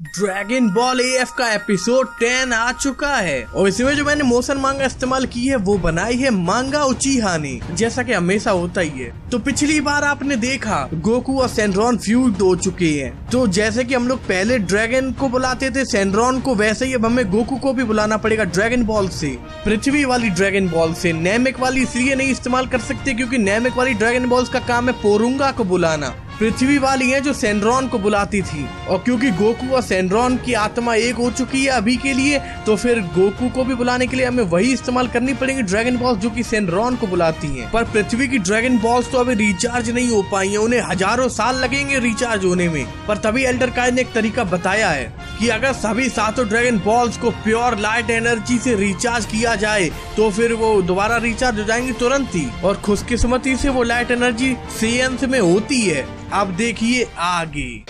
Dragon ball AF का episode 10 आ चुका है और इसमें जो मैंने मोशन मांगा इस्तेमाल की है वो बनाई है मांगा उचिहा ने, जैसा कि हमेशा होता ही है। तो पिछली बार आपने देखा गोकू और सेंड्रॉन फ्यूज हो चुके हैं। तो जैसे कि हम लोग पहले ड्रैगन को बुलाते थे सेंड्रॉन को, वैसे ही अब हमें गोकू को भी बुलाना पड़ेगा ड्रैगन बॉल से, पृथ्वी वाली ड्रैगन बॉल से। नैमिक वाली इसलिए नहीं इस्तेमाल कर सकते क्योंकि नैमिक वाली ड्रैगन बॉल्स का काम है पोरुंगा को बुलाना, पृथ्वी वाली है जो सेंड्रॉन को बुलाती थी। और क्योंकि गोकू और सेंड्रॉन की आत्मा एक हो चुकी है अभी के लिए, तो फिर गोकू को भी बुलाने के लिए हमें वही इस्तेमाल करनी पड़ेगी ड्रैगन बॉल्स जो कि सेंड्रॉन को बुलाती हैं। पर पृथ्वी की ड्रैगन बॉल्स तो अभी रिचार्ज नहीं हो पाई हैं, उन्हें हजारों साल लगेंगे रिचार्ज होने में। पर तभी एल्डर काई ने एक तरीका बताया है कि अगर सभी सातों ड्रैगन बॉल्स को प्योर लाइट एनर्जी से रिचार्ज किया जाए तो फिर वो दोबारा रिचार्ज हो जाएंगी तुरंत ही। और खुशकिस्मती से वो लाइट एनर्जी सेयंस में होती है। अब देखिए आगे।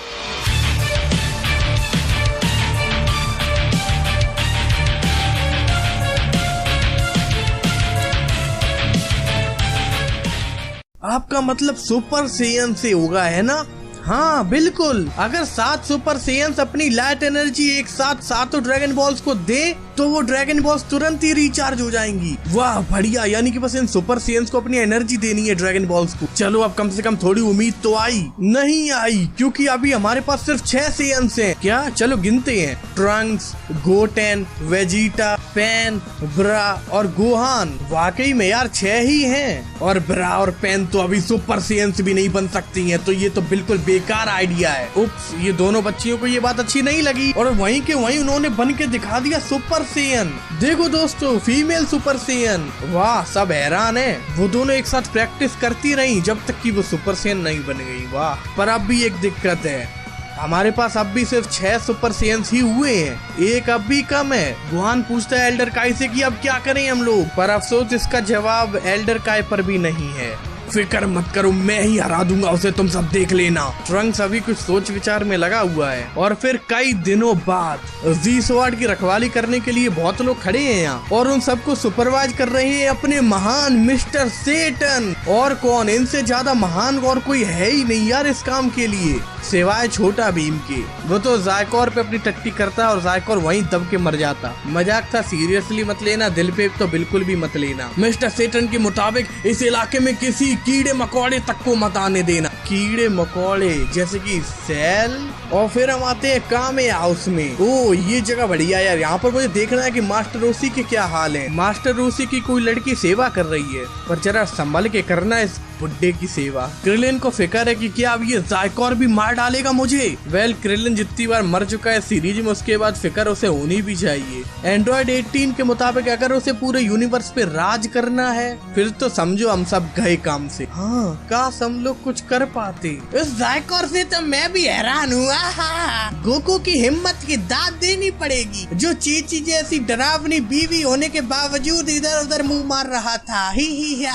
आपका मतलब सुपर सेयन से होगा, है ना? हाँ बिल्कुल, अगर 7 सुपर सेयंस अपनी लाइट एनर्जी एक साथ सातों ड्रैगन बॉल्स को दे तो वो ड्रैगन बॉल्स तुरंत ही रिचार्ज हो जाएंगी। वाह बढ़िया, यानी कि बस इन सुपर सेयंस को अपनी एनर्जी देनी है ड्रैगन बॉल्स को। चलो अब कम से कम थोड़ी उम्मीद तो आई। नहीं आई, क्योंकि अभी हमारे पास सिर्फ 6 सेयंस हैं। क्या? चलो गिनते हैं। ट्रंक्स, गोटेन, वेजिटा, पेन, ब्रा और गोहान। वाकई में यार 6 ही हैं। और ब्रा और पेन तो अभी सुपर सेयंस भी नहीं बन सकती हैं, तो ये तो बिल्कुल बेकार आइडिया है। उप्स, ये दोनों बच्चियों को ये बात अच्छी नहीं लगी और वहीं के वहीं उन्होंने बन के दिखा दिया सुपर सेयन। देखो दोस्तों, फीमेल सुपर सेयन। वाह, सब हैरान है। वो दोनों एक साथ प्रैक्टिस करती रही जब तक कि वो सुपर सेयन नहीं बन गई। वाह, पर अब भी एक दिक्कत है, हमारे पास अब भी सिर्फ 6 सुपर सेयंस ही हुए हैं, एक अब भी कम है। गुहान पूछता है एल्डर काई से कि अब क्या करें हम लोग, पर अफसोस इसका जवाब एल्डर काई पर भी नहीं है। फिक्र मत करो, मैं ही हरा दूंगा उसे, तुम सब देख लेना। ट्रंक्स अभी कुछ सोच विचार में लगा हुआ है। और फिर कई दिनों बाद जी स्वॉर्ड की रखवाली करने के लिए बहुत लोग खड़े हैं यहाँ और उन सबको सुपरवाइज कर रहे हैं अपने महान मिस्टर सेटन। और कौन, इनसे ज्यादा महान और कोई है ही नहीं यार इस काम के लिए, सिवाय छोटा भीम के। वो तो जायकोर पे अपनी टट्टी करता और जायकोर वहीं दब के मर जाता। मजाक था, सीरियसली मत लेना, दिल पे तो बिल्कुल भी मत लेना। मिस्टर सेटन के मुताबिक इस इलाके में किसी कीड़े मकोड़े तक को मत आने देना। कीड़े मकोड़े जैसे कि सेल। और फिर हम आते हैं कामे हाउस में। ओ ये जगह बढ़िया यार, यहाँ पर मुझे देखना है कि मास्टर रोसी के क्या हाल है। मास्टर रोसी की कोई लड़की सेवा कर रही है, पर जरा संभल के करना इस बुड्ढे की सेवा। क्रिलिन को फिक्र है कि क्या अब ये जायकोर भी मार डालेगा मुझे। वेल, क्रिलिन जितनी बार मर चुका है सीरीज में, उसके बाद फिक्र उसे होनी भी चाहिए। एंड्रॉइड 18 के मुताबिक अगर उसे पूरे यूनिवर्स पे राज करना है फिर तो समझो हम सब गए काम से। हाँ, काश हम लोग कुछ कर पाते। इस जायकोर से तो मैं भी हैरान हुआ। गोकू की हिम्मत की दाद देनी पड़ेगी, जो चीची जैसी डरावनी बीवी होने के बावजूद इधर उधर मुंह मार रहा था। ही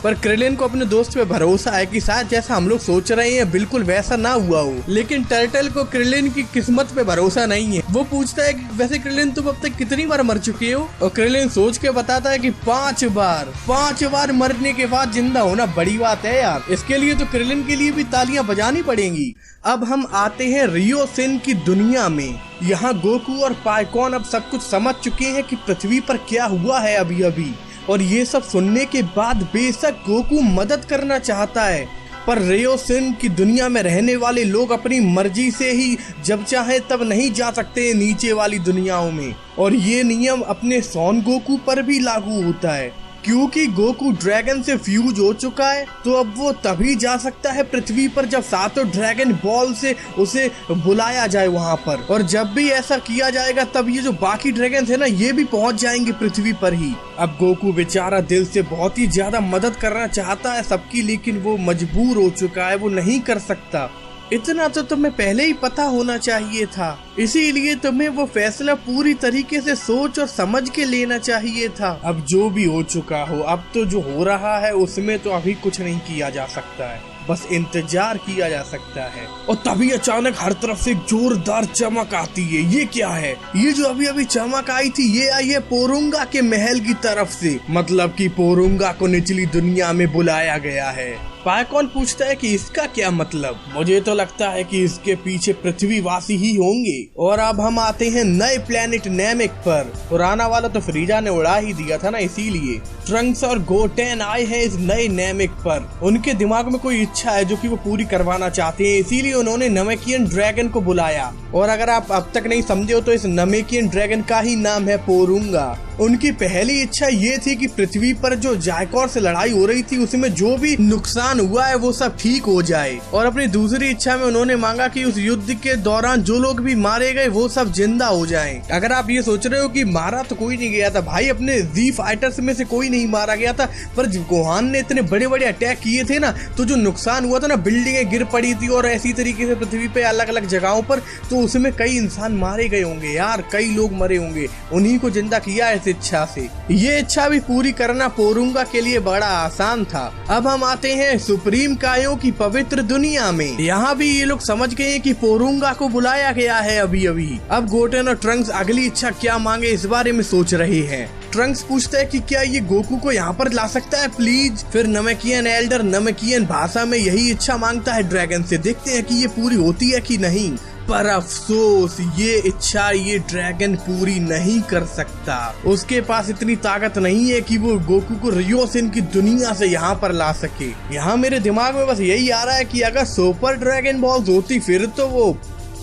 पर क्रिलिन को अपने दोस्त पे भरोसा है कि शायद जैसा हम लोग सोच रहे हैं बिल्कुल वैसा ना हुआ हो। लेकिन टर्टल को क्रिलिन की किस्मत पे भरोसा नहीं है। वो पूछता है कि वैसे क्रिलिन तुम अब तक कितनी बार मर चुके हो? और क्रिलिन सोच के बताता है कि 5 बार। 5 बार मरने के बाद जिंदा होना बड़ी बात है यार। इसके लिए तो क्रिलिन के लिए भी तालियां बजानी पड़ेंगी। अब हम आते हैं रियोसिन की दुनिया में। यहाँ गोकू और पाइकॉन अब सब कुछ समझ चुके हैं कि पृथ्वी पर क्या हुआ है अभी। और ये सब सुनने के बाद बेशक गोकू मदद करना चाहता है, पर रियोसिन की दुनिया में रहने वाले लोग अपनी मर्जी से ही जब चाहे तब नहीं जा सकते नीचे वाली दुनियाओं में। और ये नियम अपने सॉन गोकू पर भी लागू होता है, क्योंकि गोकू ड्रैगन से फ्यूज हो चुका है तो अब वो तभी जा सकता है पृथ्वी पर जब सातों ड्रैगन बॉल से उसे बुलाया जाए वहाँ पर। और जब भी ऐसा किया जाएगा तब ये जो बाकी ड्रैगन है ना, ये भी पहुँच जाएंगे पृथ्वी पर ही। अब गोकू बेचारा दिल से बहुत ही ज्यादा मदद करना चाहता है सबकी, लेकिन वो मजबूर हो चुका है, वो नहीं कर सकता। इतना तो तुम्हें पहले ही पता होना चाहिए था, इसीलिए तुम्हें वो फैसला पूरी तरीके से सोच और समझ के लेना चाहिए था। अब जो भी हो चुका हो, अब तो जो हो रहा है उसमें तो अभी कुछ नहीं किया जा सकता है, बस इंतजार किया जा सकता है। और तभी अचानक हर तरफ से जोरदार चमक आती है। ये क्या है? ये जो अभी अभी चमक आई थी ये आई है पोरुंगा के महल की तरफ से, मतलब कि पोरुंगा को निचली दुनिया में बुलाया गया है। पाइकॉन पूछता है कि इसका क्या मतलब। मुझे तो लगता है कि इसके पीछे पृथ्वीवासी ही होंगे। और अब हम आते हैं नए प्लेनेट नेमिक पर। पुराना वाला तो फ्रीजा ने उड़ा ही दिया था ना, इसीलिए ट्रंक्स और गोटेन आए हैं इस नए नेमिक पर। उनके दिमाग में कोई इच्छा है जो कि वो पूरी करवाना चाहते हैं, इसीलिए उन्होंने नमेकियन ड्रैगन को बुलाया। और अगर आप अब तक नहीं समझे हो तो इस नमेकियन ड्रैगन का ही नाम है पोरुंगा। उनकी पहली इच्छा ये थी कि पृथ्वी पर जो जायकोर से लड़ाई हो रही थी उसमें जो भी नुकसान हुआ है वो सब ठीक हो जाए। और अपनी दूसरी इच्छा में उन्होंने मांगा कि उस युद्ध के दौरान जो लोग भी मारे गए वो सब जिंदा हो जाएं। अगर आप ये सोच रहे हो कि मारा तो कोई नहीं गया था, भाई अपने जी फाइटर्स में से कोई नहीं मारा गया था, पर गोहान ने इतने बड़े बड़े अटैक किए थे ना, तो जो नुकसान हुआ था ना, बिल्डिंगें गिर पड़ी थी और ऐसी तरीके से पृथ्वी पे अलग अलग जगहों पर, तो उसमें कई इंसान मारे गए होंगे यार, कई लोग मरे होंगे। उन्हीं को जिंदा किया इस इच्छा से। ये इच्छा भी पूरी करना पोरुंगा के लिए बड़ा आसान था। अब हम आते हैं सुप्रीम कायों की पवित्र दुनिया में। यहाँ भी ये लोग समझ गए कि पोरुंगा को बुलाया गया है अभी अभी। अब गोटेन और ट्रंक्स अगली इच्छा क्या मांगे इस बारे में सोच रहे हैं। ट्रंक्स पूछता है कि क्या ये गोकू को यहाँ पर ला सकता है प्लीज। फिर नमेकियन एल्डर नमेकियन भाषा में यही इच्छा मांगता है ड्रैगन से। देखते हैं कि ये पूरी होती है कि नहीं। पर अफसोस ये इच्छा ये ड्रैगन पूरी नहीं कर सकता। उसके पास इतनी ताकत नहीं है कि वो गोकू को रियोसिन की दुनिया से यहाँ पर ला सके। यहाँ मेरे दिमाग में बस यही आ रहा है कि अगर सुपर ड्रैगन बॉल्स होती फिर तो वो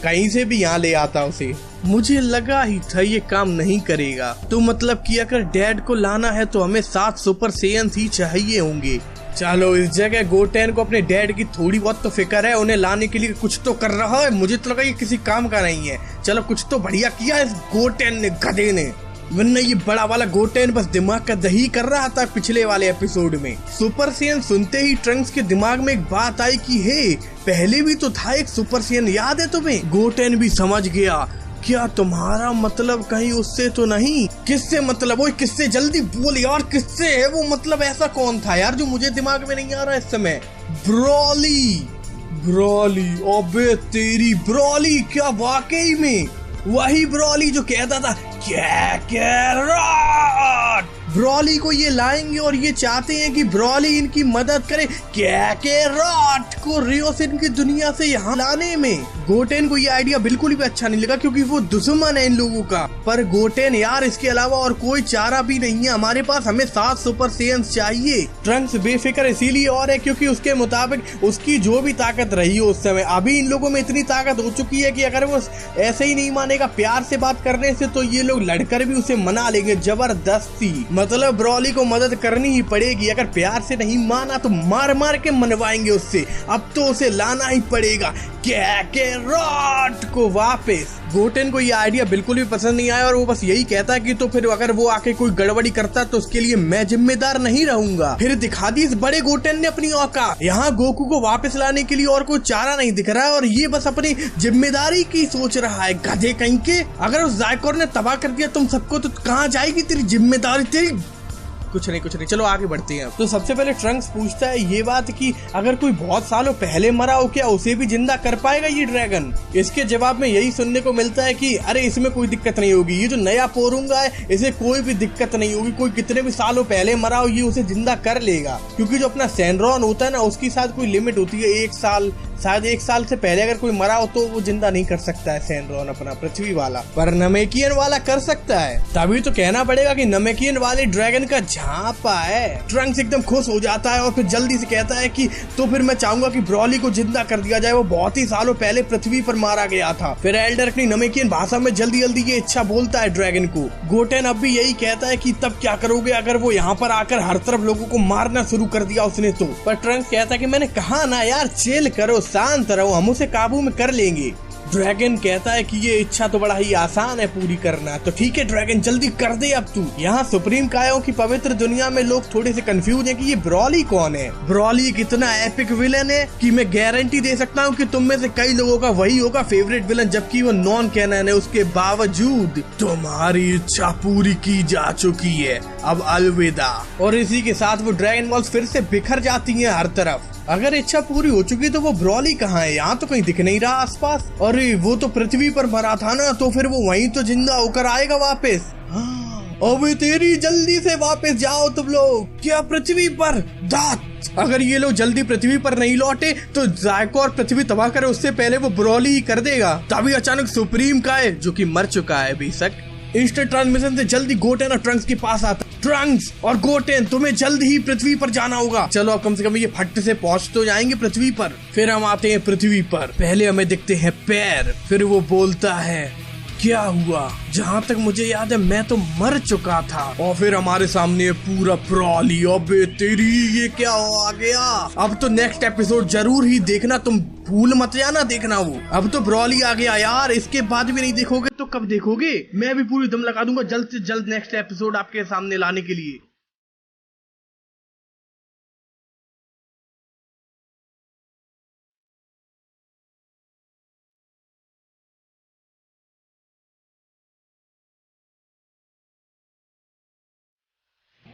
कहीं से भी यहाँ ले आता उसे। मुझे लगा ही था ये काम नहीं करेगा। तो मतलब कि अगर डैड को लाना है तो हमें 7 सुपर सेयंस ही चाहिए होंगे। चलो इस जगह गोटेन को अपने डैड की थोड़ी बहुत तो फिक्र है, उन्हें लाने के लिए कुछ तो कर रहा है। मुझे तो लगा ये किसी काम का नहीं है। चलो कुछ तो बढ़िया किया इस गोटेन ने, गधे ने, वरना ये बड़ा वाला गोटेन बस दिमाग का दही कर रहा था पिछले वाले एपिसोड में। सुपर सेयन सुनते ही ट्रंक्स के दिमाग में एक बात आई कि हे पहले भी तो था एक सुपर सेयन, याद है तुम्हें। गोटेन भी समझ गया। क्या तुम्हारा मतलब कहीं उससे तो नहीं? किससे मतलब? ओए किससे? जल्दी बोल यार, किससे है वो? मतलब ऐसा कौन था यार जो मुझे दिमाग में नहीं आ रहा इस समय? ब्रॉली। ब्रॉली, अबे तेरी ब्रॉली, क्या वाकई में वही ब्रॉली जो कहता था कैकेरॉट? ब्रॉली को ये लाएंगे और ये चाहते हैं कि ब्रॉली इनकी मदद करे कैकेरॉट को रियोसिन की दुनिया से यहाँ लाने में। गोटेन को ये आइडिया बिल्कुल भी अच्छा नहीं लगा क्योंकि वो दुश्मन है इन लोगों का। पर गोटेन यार इसके अलावा और कोई चारा भी नहीं है हमारे पास, हमें 7 सुपर सेयंस चाहिए। ट्रंक्स बेफिक्र इसीलिए और है क्योंकि उसके मुताबिक उसकी जो भी ताकत रही हो उस समय, अभी इन लोगों में इतनी ताकत हो चुकी है कि अगर वो ऐसे ही नहीं मानेगा प्यार से बात करने से तो ये लोग लड़कर भी उसे मना लेंगे जबरदस्ती। मतलब ब्रॉली को मदद करनी ही पड़ेगी। अगर प्यार से नहीं माना तो मार मार के मनवाएंगे उससे। अब तो उसे लाना ही पड़ेगा कैकेरॉट को वापस। गोटेन को ये आइडिया बिल्कुल भी पसंद नहीं आया और वो बस यही कहता है कि तो फिर अगर वो आके कोई गड़बड़ी करता तो उसके लिए मैं जिम्मेदार नहीं रहूंगा। फिर दिखा दी इस बड़े गोटेन ने अपनी औकात। यहाँ गोकू को वापस लाने के लिए और कोई चारा नहीं दिख रहा है और ये बस अपनी जिम्मेदारी की सोच रहा है, गधे कहीं के। अगर उस जायकोर ने तबाह कर दिया तुम सबको तो कहाँ जाएगी तेरी जिम्मेदारी? तेरी कुछ नहीं, चलो आगे बढ़ते हैं। तो सबसे पहले ट्रंक्स पूछता है ये बात कि अगर कोई बहुत सालों पहले मरा हो क्या उसे भी जिंदा कर पाएगा ये ड्रैगन? इसके जवाब में यही सुनने को मिलता है कि अरे इसमें कोई दिक्कत नहीं होगी, ये जो नया पोरुंगा है इसे कोई भी दिक्कत नहीं होगी। कोई कितने भी सालों पहले मरा हो ये उसे जिंदा कर लेगा, क्योंकि जो अपना सैनरॉन होता है ना उसकी साथ कोई लिमिट होती है 1 साल। शायद 1 साल से पहले अगर कोई मरा हो तो वो जिंदा नहीं कर सकता है सैनरॉन अपना पृथ्वी वाला, पर नमेकियन वाला कर सकता है। तभी तो कहना पड़ेगा कि नमेकियन वाले ड्रैगन का झांपा है। ट्रंक्स एकदम खुश हो जाता है और फिर जल्दी से कहता है कि तो फिर मैं चाहूंगा कि ब्रॉली को जिंदा कर दिया जाए, वो बहुत ही सालों पहले पृथ्वी पर मारा गया था। फिर एल्डर अपनी नमेकियन भाषा में जल्दी जल्दी ये इच्छा बोलता है ड्रैगन को। गोटेन अब भी यही कहता है कि तब क्या करोगे अगर वो यहाँ पर आकर हर तरफ लोगों को मारना शुरू कर दिया उसने तो? पर ट्रंक्स कहता है कि मैंने कहा ना यार, चिल करो, शांत रहो, हम उसे काबू में कर लेंगे। ड्रैगन कहता है कि ये इच्छा तो बड़ा ही आसान है पूरी करना। तो ठीक है ड्रैगन, जल्दी कर दे अब तू। यहाँ सुप्रीम कायों की पवित्र दुनिया में लोग थोड़े से कंफ्यूज हैं कि ये ब्रॉली कौन है। ब्रॉली कितना एपिक विलन है कि मैं गारंटी दे सकता हूँ कि तुम में से कई लोगों का वही होगा फेवरेट विलन, जबकि वो नॉन कैनन है। उसके बावजूद तुम्हारी इच्छा पूरी की जा चुकी है, अब अलविदा। और इसी के साथ वो ड्रैगन बॉल्स फिर से बिखर जाती हैं हर तरफ। अगर इच्छा पूरी हो चुकी तो वो ब्रॉली कहाँ है? यहाँ तो कहीं दिख नहीं रहा आसपास। अरे वो तो पृथ्वी पर मरा था ना, तो फिर वो वहीं तो जिंदा होकर आएगा वापस। अबे तेरी, जल्दी से वापस जाओ तुम लोग। क्या पृथ्वी पर? दांत अगर ये लोग जल्दी पृथ्वी पर नहीं लौटे तो जायको और पृथ्वी तबाह करे उससे पहले वो ब्रॉली ही कर देगा। तभी अचानक सुप्रीम काय, जो कि मर चुका है बेशक, इंस्टेंट ट्रांसमिशन से जल्दी गोटेन और ट्रंक्स के पास आता। ट्रंक्स और गोटेन, तुम्हें जल्द ही पृथ्वी पर जाना होगा। चलो अब कम से कम ये फट से पहुंच तो जाएंगे पृथ्वी पर। फिर हम आते हैं पृथ्वी पर। पहले हमें दिखते हैं पैर। फिर वो बोलता है क्या हुआ? जहाँ तक मुझे याद है मैं तो मर चुका था। और फिर हमारे सामने पूरा ब्रॉली। अबे तेरी, ये क्या आ गया? अब तो नेक्स्ट एपिसोड जरूर ही देखना, तुम भूल मत जाना देखना वो। अब तो ब्रॉली आ गया यार, इसके बाद भी नहीं देखोगे तो कब देखोगे? मैं भी पूरी दम लगा दूंगा जल्द से जल्द नेक्स्ट एपिसोड आपके सामने लाने के लिए।